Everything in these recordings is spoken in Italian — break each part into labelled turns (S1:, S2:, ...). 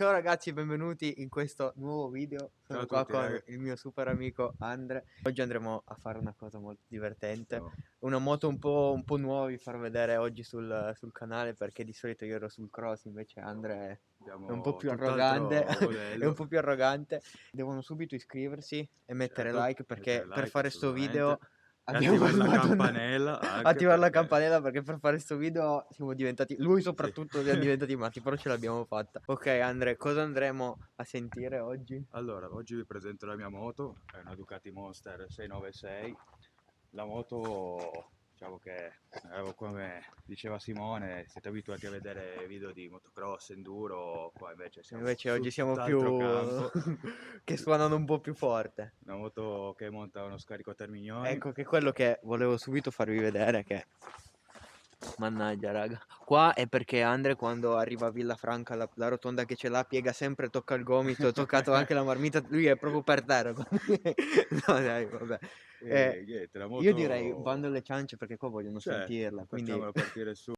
S1: Ciao ragazzi, benvenuti in questo nuovo video.
S2: Ciao
S1: Sono
S2: a
S1: qua
S2: tutti,
S1: con
S2: raga.
S1: il mio super amico Andre. Oggi andremo a fare una cosa molto divertente.
S2: Ciao.
S1: Una moto un po' nuova vi farò vedere oggi sul canale, perché di solito io ero sul cross, invece Andre è un po'
S2: Abbiamo
S1: più
S2: tutt'altro
S1: arrogante. È un
S2: modello.
S1: po' più arrogante. Devono subito iscriversi e mettere
S2: Certo,
S1: like, perché
S2: mettere
S1: per
S2: like
S1: fare sto video
S2: assolutamente. E
S1: abbiamo
S2: attivare la
S1: parlato
S2: campanella anche
S1: attivare la
S2: perché...
S1: campanella, perché per fare sto video siamo diventati, lui
S2: Sì.
S1: soprattutto, siamo diventati matti, però ce l'abbiamo fatta. Ok Andre, cosa andremo a sentire oggi?
S2: Allora, oggi vi presento la mia moto, è una Ducati Monster 696. La moto, diciamo che, come diceva Simone, siete abituati a vedere video di motocross, enduro, qua invece siamo
S1: Invece
S2: su
S1: oggi siamo più
S2: tutt'altro campo.
S1: che suonano un po' più forte.
S2: Una moto che monta uno scarico a Termignoni.
S1: Ecco, che è quello che volevo subito farvi vedere, che mannaggia raga, qua è perché Andre quando arriva a Villafranca, la rotonda che ce l'ha, piega sempre, tocca il gomito, ha toccato anche la marmita, lui è proprio per terra. No dai, vabbè.
S2: E niente, la
S1: Io direi
S2: moto...
S1: bando alle ciance, perché qua vogliono
S2: Certo,
S1: sentirla, quindi
S2: facciamola partire su.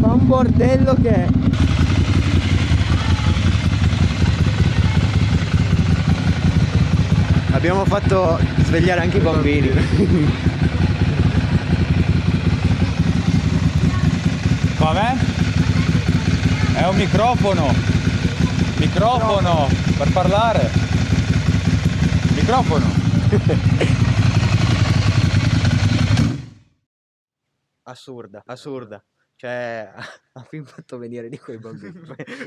S1: fa un bordello che... Abbiamo fatto svegliare anche i bambini.
S2: Com'è? È un microfono. Microfono per parlare. Microfono.
S1: Assurda, assurda. Cioè, ha fin fatto venire di quei bambini.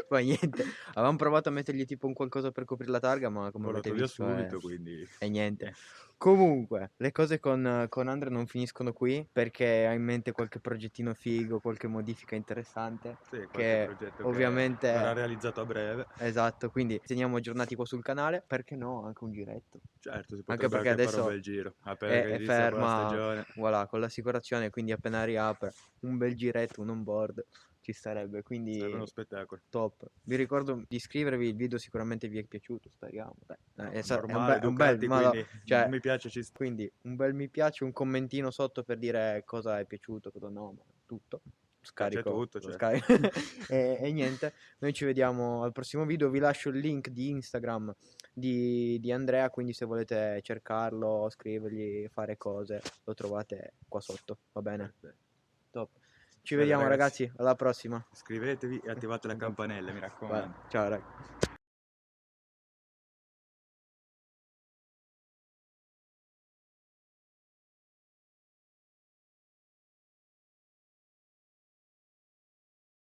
S1: Poi niente. Avevamo provato a mettergli tipo un qualcosa per coprire la targa, ma come avete
S2: Volato via
S1: visto
S2: subito, quindi...
S1: è niente. Comunque, le cose con Andre non finiscono qui, perché ha in mente qualche progettino figo, qualche modifica interessante.
S2: Sì, qualche
S1: Che
S2: progetto che verrà
S1: ovviamente...
S2: realizzato a breve.
S1: Esatto, quindi teniamo aggiornati qua sul canale, perché no, anche un giretto.
S2: Certo, si
S1: Anche
S2: potrebbe
S1: perché
S2: anche fare un
S1: adesso
S2: bel giro, appena che
S1: è
S2: inizia poi la
S1: ferma,
S2: stagione.
S1: voilà, con l'assicurazione, quindi appena riapre un bel giretto, un on board ci starebbe,
S2: Sarebbe uno
S1: quindi
S2: spettacolo.
S1: top. Vi ricordo di iscrivervi, il video sicuramente vi è piaciuto, speriamo. Dai.
S2: Normale,
S1: È un bel,
S2: Ducati,
S1: ma no,
S2: quindi
S1: cioè,
S2: mi piace, ci sta.
S1: quindi un bel mi piace, un commentino sotto per dire cosa è piaciuto, cosa no, ma tutto.
S2: Piace
S1: Scarico,
S2: tutto,
S1: lo
S2: cioè.
S1: scarico. E niente, noi ci vediamo al prossimo video, vi lascio il link di Instagram di Andrea, quindi se volete cercarlo, scrivergli, fare cose, lo trovate qua sotto, va bene?
S2: Perfetto.
S1: Top. Ci
S2: Bella
S1: vediamo
S2: ragazzi,
S1: ragazzi, alla prossima.
S2: iscrivetevi e attivate la campanella, mi raccomando.
S1: Ciao ragazzi.